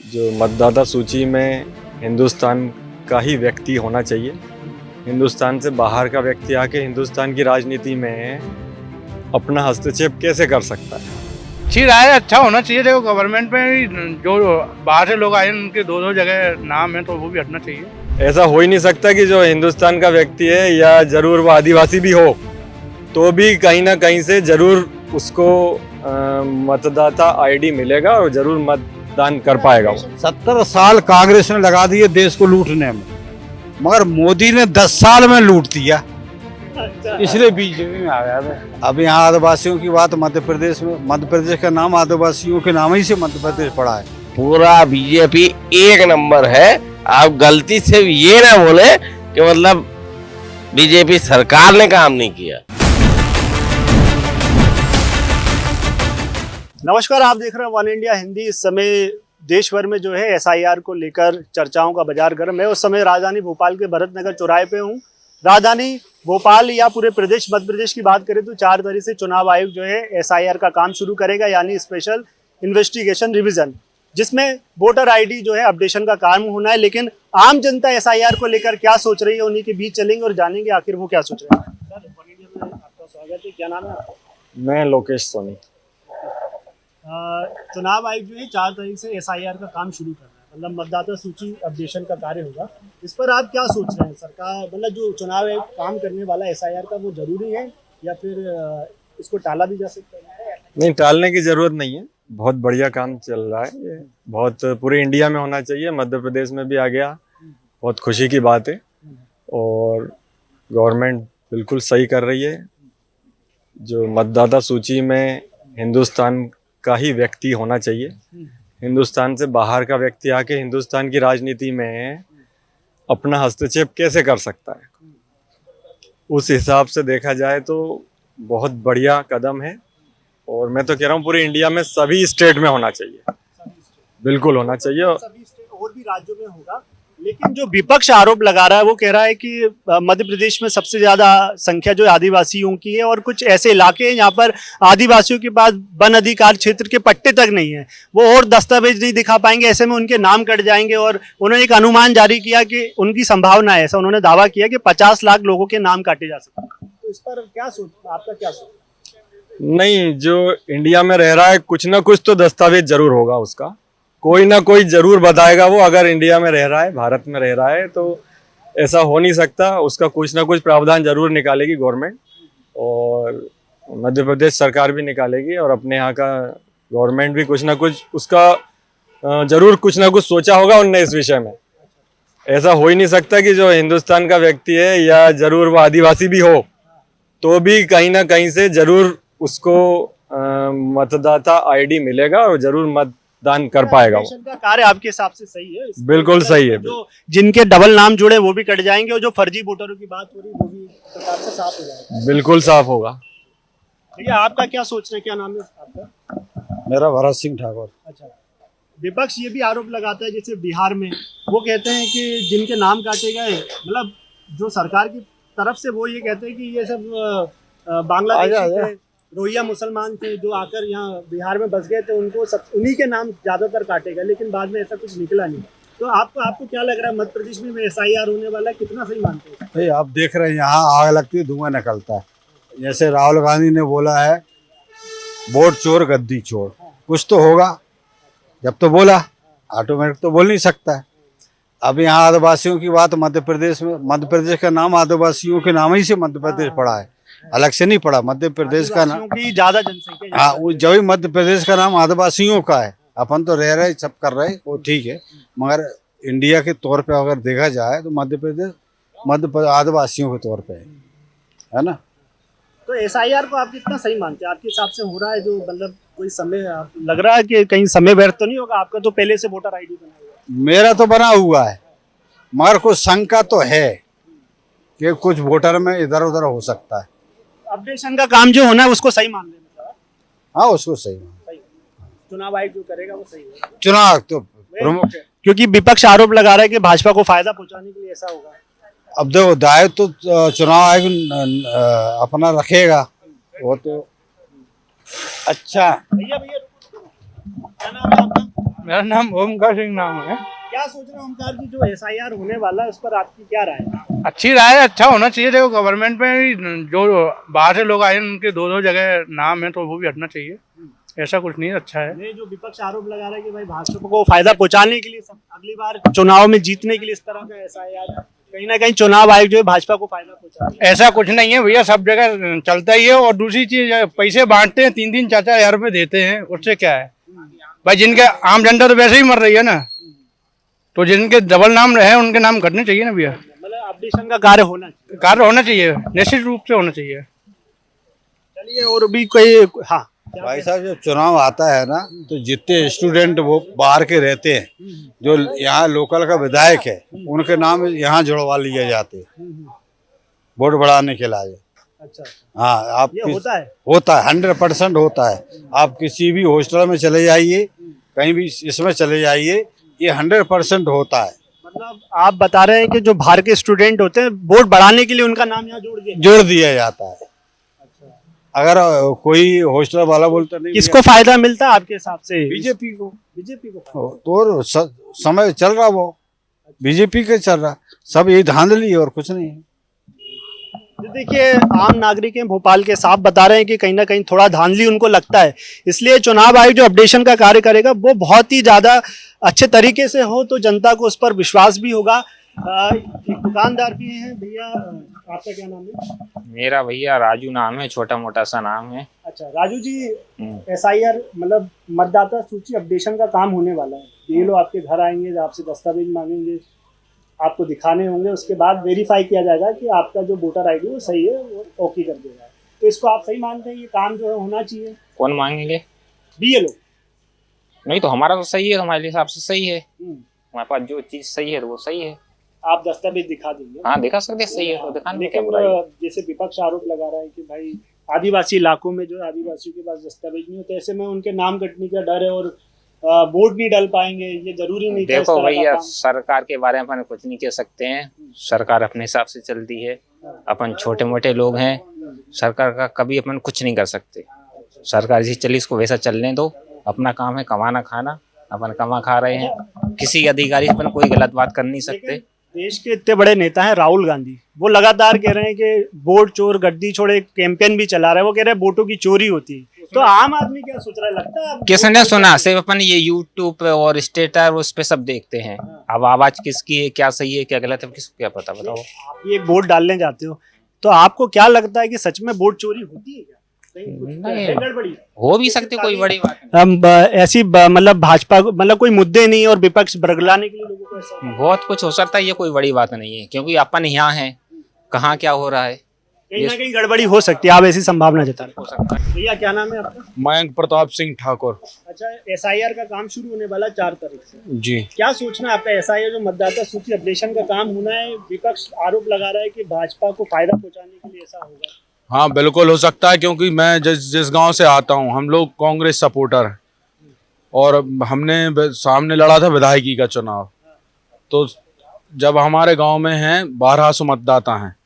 जो मतदाता सूची में हिंदुस्तान का ही व्यक्ति होना चाहिए। हिंदुस्तान से बाहर का व्यक्ति आके हिंदुस्तान की राजनीति में अपना हस्तक्षेप कैसे कर सकता है? अच्छी राय, अच्छा होना चाहिए। देखो, गवर्नमेंट में जो बाहर से लोग आए उनके दो दो जगह नाम है, तो वो भी हटना चाहिए। ऐसा हो ही नहीं सकता कि जो हिंदुस्तान का व्यक्ति है या जरूर वो आदिवासी भी हो तो भी कहीं ना कहीं से जरूर उसको मतदाता आईडी मिलेगा और जरूर मतदान कर पाएगा। वो 70 साल कांग्रेस ने लगा दिए देश को लूटने में, मगर मोदी ने 10 साल में लूट दिया, इसलिए बीजेपी में आ गया मैं। अब यहाँ आदिवासियों की बात, मध्य प्रदेश में, मध्य प्रदेश का नाम आदिवासियों के नाम ही से मध्य प्रदेश पड़ा है। पूरा बीजेपी एक नंबर है। आप गलती से ये ना बोले कि मतलब बीजेपी सरकार ने काम नहीं किया। नमस्कार, आप देख रहे हैं वन इंडिया हिंदी। इस समय देश भर में जो है एसआईआर को लेकर चर्चाओं का बाजार गर्म है। उस समय राजधानी भोपाल के भरत नगर चौराहे पे हूँ। राजधानी भोपाल या पूरे प्रदेश, मध्य प्रदेश की बात करें तो 4 तारीख से चुनाव आयोग जो है एसआईआर का काम शुरू करेगा, यानी स्पेशल इन्वेस्टिगेशन रिवीजन, जिसमें वोटर आईडी जो है अपडेशन का काम होना है। लेकिन आम जनता एसआईआर को लेकर क्या सोच रही है, उन्हीं के बीच चलेंगे और जानेंगे आखिर वो क्या सोच रहे हैं। सर, वन इंडिया में आपका स्वागत है। क्या नाम है आपका? मैं लोकेश सोनी। चुनाव आयोग जो है 4 तारीख से एसआईआर का काम शुरू कर रहा है, मतलब मतदाता सूची अपडेशन का कार्य होगा। इस पर आप क्या सोच रहे हैं? सरकार, मतलब जो चुनाव आयोग काम करने वाला एसआईआर का, वो जरूरी है या फिर इसको टाला भी जा सकता है? नहीं, टालने की जरूरत नहीं है। बहुत बढ़िया काम चल रहा है। ये बहुत पूरे इंडिया में होना चाहिए। मध्य प्रदेश में भी आ गया, बहुत खुशी की बात है। और गवर्नमेंट बिल्कुल सही कर रही है। जो मतदाता सूची में हिंदुस्तान का ही व्यक्ति होना चाहिए। हिंदुस्तान से बाहर का व्यक्ति आके हिंदुस्तान की राजनीति में अपना हस्तक्षेप कैसे कर सकता है? उस हिसाब से देखा जाए तो बहुत बढ़िया कदम है। और मैं तो कह रहा हूँ पूरे इंडिया में सभी स्टेट में होना चाहिए, बिल्कुल होना चाहिए। सभी स्टेट और भी राज्यों में होगा। लेकिन जो विपक्ष आरोप लगा रहा है वो कह रहा है कि मध्य प्रदेश में सबसे ज्यादा संख्या जो आदिवासियों की है, और कुछ ऐसे इलाके हैं यहाँ पर आदिवासियों के पास वन अधिकार क्षेत्र के पट्टे तक नहीं है, वो और दस्तावेज नहीं दिखा पाएंगे, ऐसे में उनके नाम कट जाएंगे। और उन्होंने एक अनुमान जारी किया कि उनकी संभावना है, ऐसा उन्होंने दावा किया कि 50 लाख लोगों के नाम काटे जा सकते हैं। तो इस पर क्या सोच, आपका क्या सोच? नहीं, जो इंडिया में रह रहा है कुछ ना कुछ तो दस्तावेज जरूर होगा उसका, कोई ना कोई जरूर बताएगा वो। अगर इंडिया में रह रहा है, भारत में रह रहा है, तो ऐसा हो नहीं सकता। उसका कुछ ना कुछ प्रावधान जरूर निकालेगी गवर्नमेंट, और मध्य प्रदेश सरकार भी निकालेगी, और अपने यहाँ का गवर्नमेंट भी कुछ ना कुछ उसका जरूर कुछ ना कुछ सोचा होगा उनने इस विषय में। ऐसा हो ही नहीं सकता कि जो हिंदुस्तान का व्यक्ति है या जरूर वो आदिवासी भी हो तो भी कहीं ना कहीं से जरूर उसको मतदाता आईडी मिलेगा और जरूर मतदान कर पाएगा। वो का कार्य आपके हिसाब से सही है? बिल्कुल सही है। जो जिनके डबल नाम जुड़े वो भी कट जाएंगे, और जो फर्जी वोटरों की बात हो रही वो भी प्रकार से साफ हो जाएगा। बिल्कुल साफ होगा। भैया, आपका क्या सोच रहे हैं? क्या नाम है आपका? मेरा भरत सिंह ठाकुर। अच्छा, विपक्ष ये भी आरोप लगाता है, जैसे बिहार में वो कहते हैं कि जिनके नाम काटे गए, मतलब जो सरकार की तरफ से वो ये कहते हैं कि ये सब बांग्लादेश के रोहिंग्या मुसलमान थे जो आकर यहाँ बिहार में बस गए थे, उनको सब उन्हीं के नाम ज्यादातर काटे गए, लेकिन बाद में ऐसा कुछ निकला नहीं। तो आपको क्या लग रहा है, मध्य प्रदेश में एसआईआर होने वाला है, कितना सही मानते हैं? भाई, आप देख रहे हैं यहाँ आग लगती है, धुआं निकलता है। जैसे राहुल गांधी ने बोला है वोट चोर गद्दी चोर, कुछ तो होगा। जब तो बोला, ऑटोमेटिक तो बोल नहीं सकता है। अब यहाँ आदिवासियों की बात, मध्य प्रदेश में, मध्य प्रदेश का नाम आदिवासियों के नाम ही से मध्य प्रदेश पड़ा है, अलग से नहीं पड़ा। मध्य प्रदेश का नाम की ज्यादा जनसंख्या, हाँ, वो जब मध्य प्रदेश का नाम आदिवासियों का है। अपन तो रह रहे सब कर रहे, वो ठीक है, मगर इंडिया के तौर पे अगर देखा जाए तो मध्य प्रदेश आदिवासियों के तौर पे है ना। तो एसआईआर को आप कितना सही मानते हैं? आपके हिसाब से हो रहा है जो, मतलब कोई समय लग रहा है कि कहीं समय व्यर्थ तो नहीं होगा? आपका तो पहले से वोटर आईडी बना हुआ है। मेरा तो बना हुआ है, मगर कुछ शंका तो है कि कुछ वोटर में इधर उधर हो सकता है। अपडेशन का काम जो होना है उसको सही मान लेना। हाँ, उसको सही मान, चुनाव आयोग जो करेगा वो सही है। चुनाव तो प्रमुख है, क्योंकि विपक्ष आरोप लगा रहा है कि भाजपा को फायदा पहुंचाने के लिए ऐसा होगा। अब देखो, दायित्व तो चुनाव आयोग अपना रखेगा, वो तो अच्छा। भैया क्या नाम है आपका? मेरा नाम ओमकार सिंह नाम है। क्या सोच रहे हो ओमकार जी, जो एसआईआर होने वाला है उस पर आपकी क्या राय है? अच्छी राय है, अच्छा होना चाहिए। देखो गवर्नमेंट में भी जो बाहर से लोग आए हैं उनके दो दो जगह नाम है, तो वो भी हटना चाहिए। ऐसा कुछ नहीं, अच्छा है। ये जो विपक्ष आरोप लगा रहा है कि भाई भाजपा को फायदा पहुंचाने के लिए अगली बार चुनाव में जीतने के लिए इस तरह का एसआईआर, कहीं ना कहीं चुनाव आयोग जो है भाजपा को फायदा पहुंचा। ऐसा कुछ नहीं है भैया, सब जगह चलता ही है। और दूसरी चीज पैसे बांटते हैं, 3-3 4-4 हजार रुपए देते हैं, उससे क्या है भाई? जिनके आम जनता तो वैसे ही मर रही है ना, तो जिनके डबल नाम रहे उनके नाम कटने चाहिए ना भैया। मतलब अपडेशन का कार्य होना चाहिए, निश्चित रूप से होना चाहिए। चलिए, और भी कोई, हाँ भाई साहब जब चुनाव आता है ना तो जितने स्टूडेंट वो बाहर के रहते हैं, जो यहाँ लोकल का विधायक है, उनके नाम यहाँ जुड़वा लिए जाते हैं वोट बढ़ाने के लिए। अच्छा, हाँ, आप ये होता है? होता है, 100% होता है। आप किसी भी हॉस्टल में चले जाइए, कहीं भी इसमें चले जाइए, ये 100% होता है। मतलब आप बता रहे हैं कि जो बाहर के स्टूडेंट होते हैं वोट बढ़ाने के लिए उनका नाम यहाँ जोड़ दिया जाता है। अगर कोई हॉस्टल वाला बोलता नहीं, किसको फायदा मिलता है आपके हिसाब से? बीजेपी को। बीजेपी को। तो समय चल रहा वो बीजेपी के चल रहा, सब यही धांधली है और कुछ नहीं है। तो देखिए, आम नागरिक हैं भोपाल के, साफ बता रहे हैं कि कहीं ना कहीं थोड़ा धांधली उनको लगता है, इसलिए चुनाव आयोग जो अपडेशन का कार्य करेगा वो बहुत ही ज्यादा अच्छे तरीके से हो तो जनता को उस पर विश्वास भी होगा। एक दुकानदार भी हैं भैया, आपका क्या नाम है? मेरा भैया राजू नाम है, छोटा मोटा सा नाम है। अच्छा राजू जी, एसआईआर मतलब मतदाता सूची अपडेशन का काम होने वाला है। ये लोग आपके घर आएंगे, आपसे दस्तावेज मांगेंगे, आपको दिखाने होंगे, उसके बाद वेरीफाई किया जाएगा कि आपका जो वोटर आईडी वो सही है, वो ओके कर दिया जाए। तो इसको आप सही मानते हैं, ये काम जो है होना चाहिए? कौन मांगेंगे? बीएलओ। नहीं तो हमारा तो सही है, हमारे हिसाब से सही है। हमारे पास जो चीज सही है तो वो सही है। आप दस्तावेज दिखा देंगे? हाँ दिखा सकते हैं, सही है तो दिखाने में क्या लेकिन बुराई है? जैसे विपक्ष आरोप लगा रहा है कि भाई आदिवासी इलाकों में जो है आदिवासियों के पास दस्तावेज नहीं होते, ऐसे में उनके नाम कटने का डर है और वोट नहीं डाल पाएंगे। ये जरूरी नहीं था इस देखो तरह का भैया, काम। सरकार के बारे में अपन कुछ नहीं कह सकते हैं, सरकार अपने हिसाब से चलती है। अपन छोटे मोटे लोग हैं, सरकार का कभी अपन कुछ नहीं कर सकते। सरकार जैसी चली इसको वैसा चलने दो, अपना काम है कमाना खाना, अपन कमा खा रहे हैं। किसी अधिकारी से अपन कोई गलत बात कर नहीं सकते। लेकिन देश के इतने बड़े नेता हैं राहुल गांधी, वो लगातार कह रहे हैं कि वोट चोर गद्दी छोड़, एक कैंपेन भी चला रहे हैं, वो कह रहे हैं वोटों की चोरी होती है। तो आम आदमी क्या सोच रहा है, लगता है किसने सुना? सिर्फ अपन ये यूट्यूब पे और स्टेटस उस पे सब देखते हैं। अब आवाज किसकी है, क्या सही है क्या गलत है, किसको क्या पता? बताओ। आप ये वोट डालने जाते हो तो आपको क्या लगता है कि सच में वोट चोरी होती है क्या? कहीं कुछ नहीं। है गड़बड़ी? हो भी सकती, कोई बड़ी बात हम ऐसी मतलब भाजपा को, मतलब कोई मुद्दे नहीं और विपक्ष बरगलाने के लिए लोगों को ऐसा नहीं। बहुत कुछ हो सकता है, ये कोई बड़ी बात नहीं है, क्योंकि अपन यहाँ हैं, कहाँ क्या हो रहा है कहीं ना कहीं गड़बड़ी हो सकती है, आप ऐसी संभावना जता रहे हो सकता है। हो। भैया क्या नाम है आपका? मयंक प्रताप सिंह ठाकुर। अच्छा, एसआईआर का काम शुरू होने वाला 4 तारीख से, जी, क्या सोचना है आपका? एसआईआर जो मतदाता सूची अपडेशन का काम होना है, विपक्ष आरोप लगा रहा है कि भाजपा को फायदा पहुंचाने के लिए ऐसा होगा। हाँ बिल्कुल हो सकता है, क्योंकि मैं जिस गांव से आता हूँ, हम लोग कांग्रेस सपोर्टर हैं और हमने सामने लड़ा था विधायकी का चुनाव। तो जब हमारे गांव में हैं 1200 मतदाता हैं,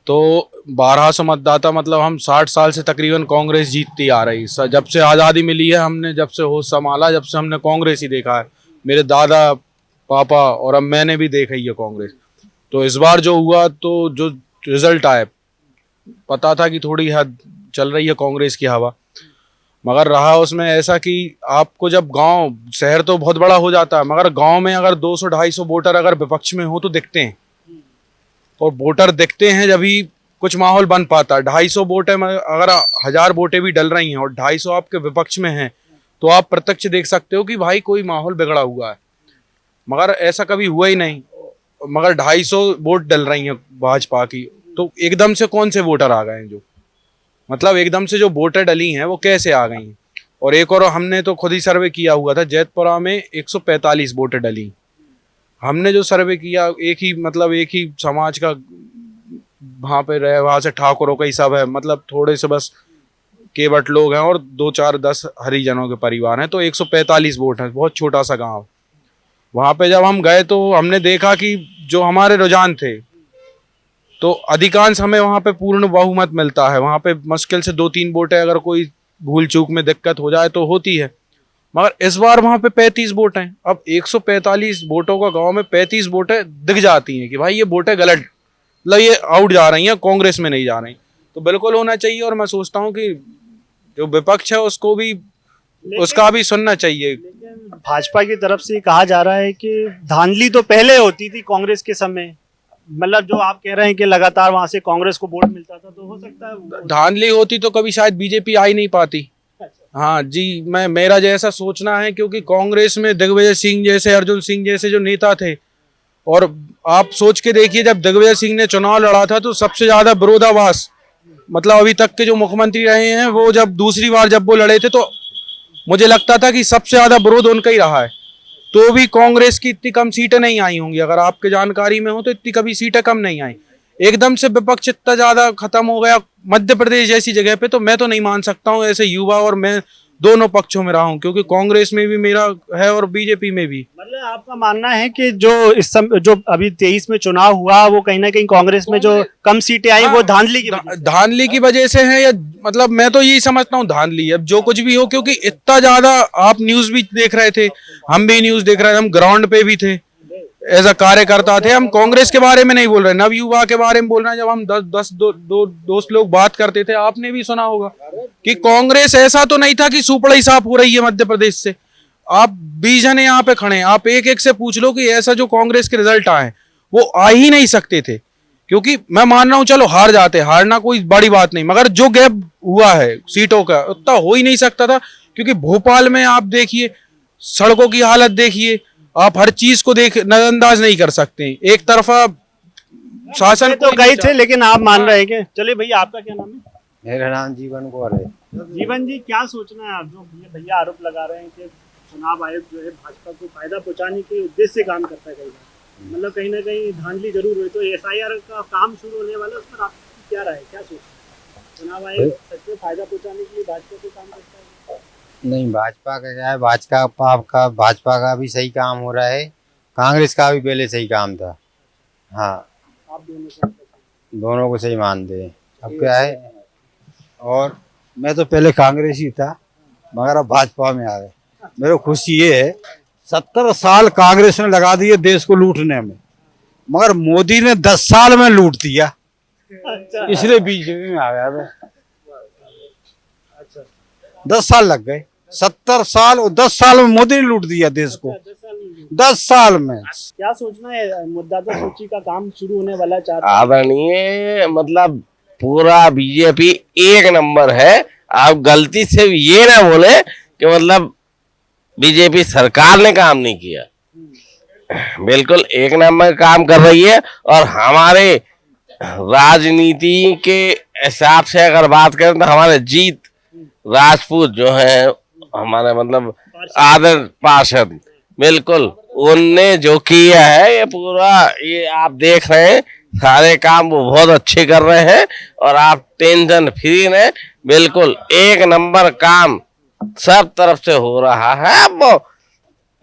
तो 1200 मतदाता मतलब हम 60 साल से तकरीबन कांग्रेस जीतती आ रही। जब से आज़ादी मिली है, हमने जब से होश संभाला, जब से हमने कांग्रेस ही देखा है। मेरे दादा पापा और अब मैंने भी देखा ही है कांग्रेस। तो इस बार जो हुआ, तो जो रिजल्ट आए, पता था कि थोड़ी हद चल रही है कांग्रेस की हवा, मगर रहा उसमें ऐसा कि आपको जब गांव, शहर तो बहुत बड़ा हो जाता है, मगर गांव में अगर 200-250 वोटर अगर विपक्ष में हो तो दिखते हैं, और वोटर दिखते हैं जब ही कुछ माहौल बन पाता है। 250 वोट है, अगर 1000 वोटें भी डल रही हैं और 250 आपके विपक्ष में हैं, तो आप प्रत्यक्ष देख सकते हो कि भाई कोई माहौल बिगड़ा हुआ है। मगर ऐसा कभी हुआ ही नहीं, मगर 250 वोट डल रही हैं भाजपा की, तो एकदम से कौन से वोटर आ गए हैं? जो मतलब एकदम से जो वोटर डली हैं वो कैसे आ गई हैं? और एक और हमने तो खुद ही सर्वे किया हुआ था, जैतपुरा में 145 वोटर डली। हमने जो सर्वे किया, एक ही समाज का वहाँ पे रहे, वहाँ से ठाकुरों का ही सब है, मतलब थोड़े से बस केवट लोग हैं और 2-4-10 हरिजनों के परिवार हैं, तो 145 वोट हैं, बहुत छोटा सा गांव। वहाँ पे जब हम गए तो हमने देखा कि जो हमारे रुझान थे, तो अधिकांश हमें वहाँ पे पूर्ण बहुमत मिलता है। वहाँ पे मुश्किल से 2-3 वोटें अगर कोई भूल चूक में दिक्कत हो जाए तो होती है, मगर इस बार वहां पे 35 वोट हैं। अब 145 वोटों का गांव में 35 वोटें दिख जाती हैं कि भाई ये वोटें गलत, मतलब ये आउट जा रही हैं, कांग्रेस में नहीं जा रही। तो बिल्कुल होना चाहिए, और मैं सोचता हूँ कि जो विपक्ष है उसको भी उसका भी सुनना चाहिए। लेकिन भाजपा की तरफ से कहा जा रहा है कि धांधली तो पहले होती थी कांग्रेस के समय, मतलब जो आप कह रहे हैं कि लगातार वहां से कांग्रेस को वोट मिलता था, तो हो सकता है धांधली होती तो कभी शायद बीजेपी आ ही नहीं पाती। हाँ जी, मेरा जैसा सोचना है, क्योंकि कांग्रेस में दिग्विजय सिंह जैसे, अर्जुन सिंह जैसे जो नेता थे, और आप सोच के देखिए जब दिग्विजय सिंह ने चुनाव लड़ा था तो सबसे ज्यादा विरोधाभास, मतलब अभी तक के जो मुख्यमंत्री रहे हैं वो जब दूसरी बार जब वो लड़े थे तो मुझे लगता था कि सबसे ज्यादा विरोध उनका ही रहा है। तो भी कांग्रेस की इतनी कम सीटें नहीं आई होंगी, अगर आपके जानकारी में हो तो इतनी कभी सीटें कम नहीं आई। एकदम से विपक्ष इतना ज्यादा खत्म हो गया मध्य प्रदेश जैसी जगह पे, तो मैं तो नहीं मान सकता हूँ। ऐसे युवा और मैं दोनों पक्षों में रहा हूँ, क्योंकि कांग्रेस में भी मेरा है और बीजेपी में भी। मतलब आपका मानना है कि जो इस समय जो अभी 23 में चुनाव हुआ वो कहीं ना कहीं कांग्रेस में जो कम सीटें आई वो धांधली की वजह से? धांधली की वजह से है, या मतलब मैं तो यही समझता हूँ धांधली। अब जो कुछ भी हो, क्योंकि इतना ज्यादा आप न्यूज भी देख रहे थे, हम भी न्यूज देख रहे थे, हम ग्राउंड पे भी थे, एज अ कार्यकर्ता थे। हम कांग्रेस के बारे में नहीं बोल रहे, नवयुवा के बारे में बोल रहे हैं। जब हम 10 दोस्त लोग बात करते थे, आपने भी सुना होगा कि कांग्रेस ऐसा तो नहीं था कि सुपड़ा ही साफ हो रही है मध्य प्रदेश से। आप 20 जने यहाँ पे खड़े हैं, आप एक एक से पूछ लो कि ऐसा जो कांग्रेस के रिजल्ट आए वो आ ही नहीं सकते थे। क्योंकि मैं मान रहा हूँ चलो हार जाते, हारना कोई बड़ी बात नहीं, मगर जो गैप हुआ है सीटों का उतना हो ही नहीं सकता था। क्योंकि भोपाल में आप देखिए, सड़कों की हालत देखिए, आप हर चीज को देख नजरअंदाज नहीं कर सकते। एक तरफा शासन तो गए थे, लेकिन आप मान रहे हैं कि चलिए भैया आपका क्या नाम है? मेरा नाम जीवन कौर है। जीवन जी, क्या सोचना है आप, जो ये भैया आरोप लगा रहे हैं कि चुनाव आयोग जो है भाजपा को फायदा पहुंचाने के उद्देश्य से काम करता है, कई बार मतलब कहीं ना कहीं धांधली जरूर हुई, तो SIR का काम शुरू होने वाला है, उस पर आपकी क्या राय है, क्या सोचते हैं? चुनाव आयोग सच में फायदा पहुंचाने के लिए भाजपा को काम करता है? नहीं, भाजपा का क्या है, भाजपा का भी सही काम हो रहा है, कांग्रेस का भी पहले सही काम था। हाँ, आप दोनों को सही मानते हैं। अब क्या है, और मैं तो पहले कांग्रेस ही था, मगर अब भाजपा में आ गए। मेरे को खुशी ये है, 70 साल कांग्रेस ने लगा दिए देश को लूटने में, मगर मोदी ने 10 साल में लूट दिया, इसलिए बीजेपी में आ गया मैं। 10 साल लग गए, 70 साल और 10 साल में मोदी ने लूट दिया देश को, 10 साल में। क्या सोचना है, मतदाता सूची का काम शुरू होने वाला चाहता आदरणीय, मतलब पूरा बीजेपी एक नंबर है। आप गलती से ये ना बोले कि मतलब बीजेपी सरकार ने काम नहीं किया, बिल्कुल एक नंबर काम कर रही है। और हमारे राजनीति के हिसाब से अगर बात करें तो हमारे जीत राजपूत जो है, हमारे मतलब आदर पार्षद, बिल्कुल उनने जो किया है ये पूरा, ये आप देख रहे हैं सारे काम वो बहुत अच्छे कर रहे हैं, और आप टेंशन फ्री हैं, बिल्कुल एक नंबर काम सब तरफ से हो रहा है। अब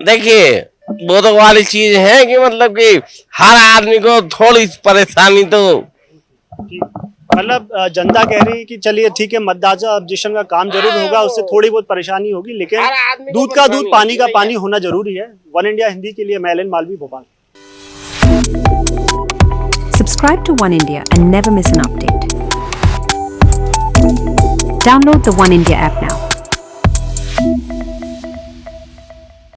देखिए वो तो वाली चीज है कि मतलब कि हर आदमी को थोड़ी परेशानी तो, मतलब जनता कह रही है कि चलिए ठीक है, मतदाता ऑब्जेक्शन का काम जरूर होगा, उससे थोड़ी बहुत परेशानी होगी, लेकिन दूध का दूध पानी का पानी होना जरूरी है। वन इंडिया हिंदी के लिए मैं Alan Malvi, Bhopal. Subscribe to One India and never miss an update. Download the One India app now.